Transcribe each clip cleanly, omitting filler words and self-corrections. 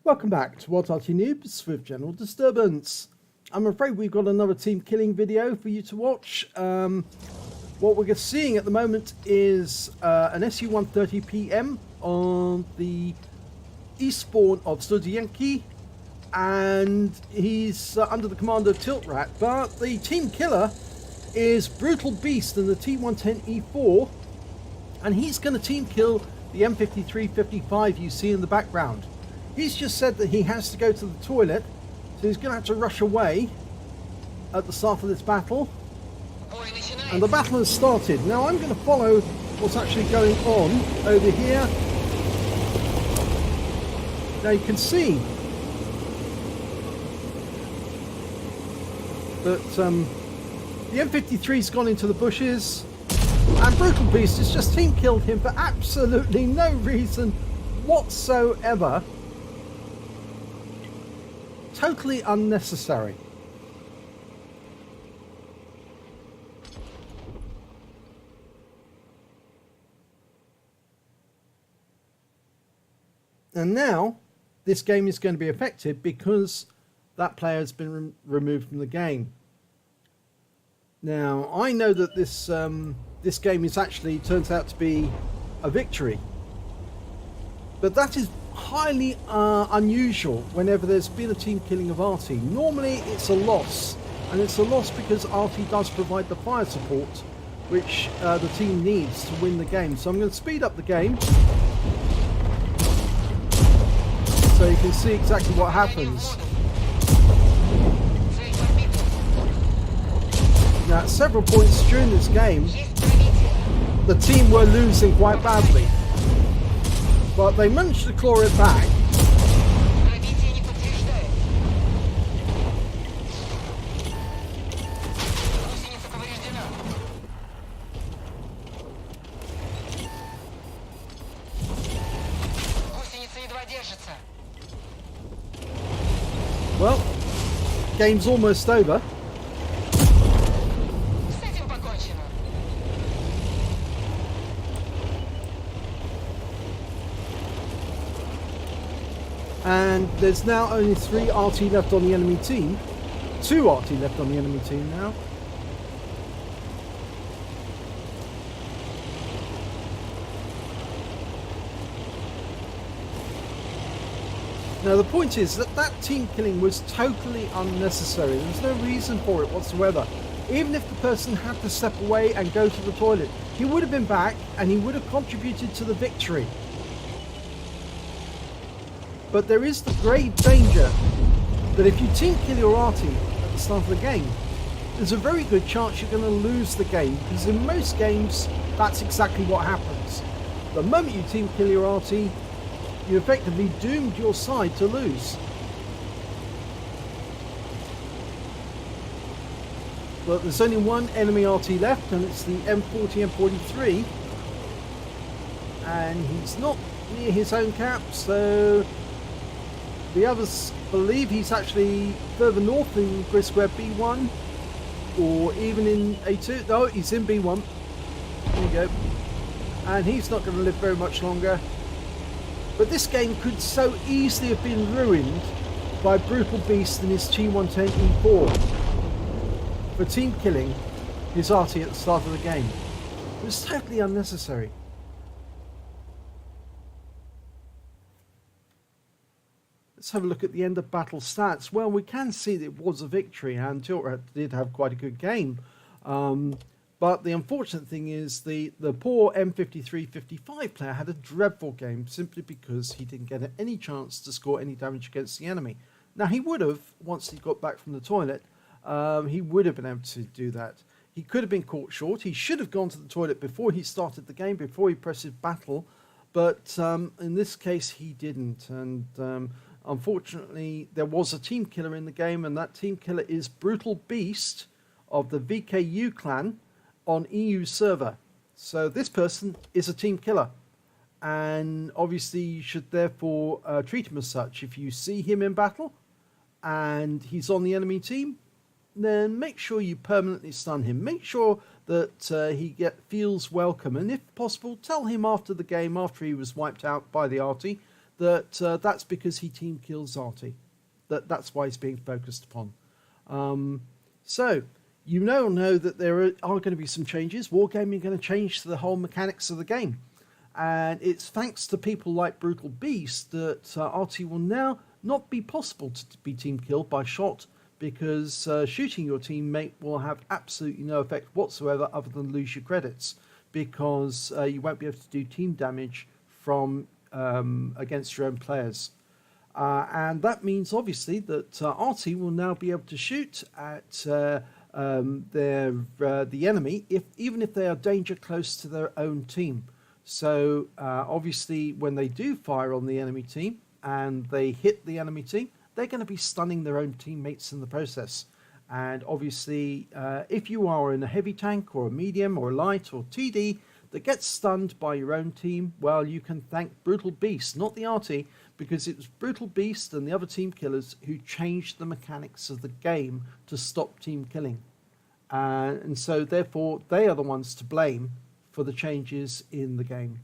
Welcome back to What Arty Noobs with General Disturbance. I'm afraid we've got another team killing video for you to watch. What we're seeing at the moment is an SU-130PM on the east spawn of Studzianki, and he's under the command of Tiltrat, but the team killer is BrutalBeast in the T110E4, and he's going to team kill the M5355 you see in the background. He's just said that he has to go to the toilet, so he's going to have to rush away at the start of this battle. And the battle has started. Now I'm going to follow what's actually going on over here. Now you can see that the M53's gone into the bushes, and BrutalBeast has just team killed him for absolutely no reason whatsoever. Totally unnecessary. And now this game is going to be affected because that player has been removed from the game. Now I know that this this game is actually turns out to be a victory, but that is highly unusual whenever there's been a team killing of Arty. Normally it's a loss, and it's a loss because Arty does provide the fire support which the team needs to win the game. So I'm going to speed up the game so you can see exactly what happens. Now at several points during this game the team were losing quite badly, but they managed to claw it back. Well, game's almost over. And there's now only 3 Arty left on the enemy team. 2 Arty left on the enemy team now. Now the point is that that team killing was totally unnecessary. There was no reason for it whatsoever. Even if the person had to step away and go to the toilet, he would have been back and he would have contributed to the victory. But there is the grave danger that if you team kill your Arty at the start of the game, there's a very good chance you're going to lose the game, because in most games that's exactly what happens. The moment you team kill your Arty, you effectively doomed your side to lose. But there's only one enemy Arty left, and it's the M40-M43, and he's not near his own cap, so the others believe he's actually further north in grid square B1, or even in A2. No, he's in B1. There you go. And he's not going to live very much longer. But this game could so easily have been ruined by BrutalBeast and his T110E4 for team killing his Arty at the start of the game. It was totally unnecessary. Let's have a look at the end of battle stats. Well, we can see that it was a victory, and Tiltrat did have quite a good game. But the unfortunate thing is the poor M5355 player had a dreadful game simply because he didn't get any chance to score any damage against the enemy. Now he would have, once he got back from the toilet, he would have been able to do that. He could have been caught short. He should have gone to the toilet before he started the game, before he pressed his battle. But in this case he didn't, and unfortunately there was a team killer in the game, and that team killer is BrutalBeast of the VKU clan on EU server. So this person is a team killer, and obviously you should therefore treat him as such. If you see him in battle and he's on the enemy team, then make sure you permanently stun him. Make sure that he feels welcome, and if possible tell him after the game, after he was wiped out by the Arty, that that's because he team kills Arty. That's why he's being focused upon. So you now know that there are going to be some changes. Wargaming are going to change the whole mechanics of the game. And it's thanks to people like BrutalBeast that Arty will now not be possible to be team killed by shot, because shooting your teammate will have absolutely no effect whatsoever other than lose your credits, because you won't be able to do team damage from against your own players. And that means obviously that Arty will now be able to shoot at the enemy even if they are danger close to their own team. So obviously when they do fire on the enemy team and they hit the enemy team, they're going to be stunning their own teammates in the process. And obviously if you are in a heavy tank or a medium or a light or TD that gets stunned by your own team, well, you can thank BrutalBeast, not the Arty, because it was BrutalBeast and the other team killers who changed the mechanics of the game to stop team killing. And so therefore they are the ones to blame for the changes in the game.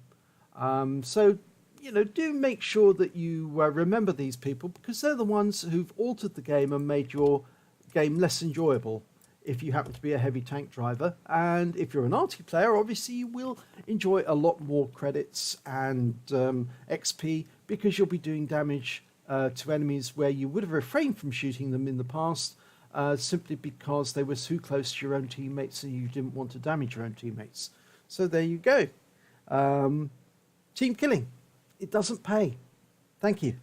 So, you know, do make sure that you remember these people, because they're the ones who've altered the game and made your game less enjoyable if you happen to be a heavy tank driver. And if you're an Arty player, obviously you will enjoy a lot more credits and XP, because you'll be doing damage to enemies where you would have refrained from shooting them in the past, simply because they were too close to your own teammates and you didn't want to damage your own teammates. So there you go. Team killing. It doesn't pay. Thank you.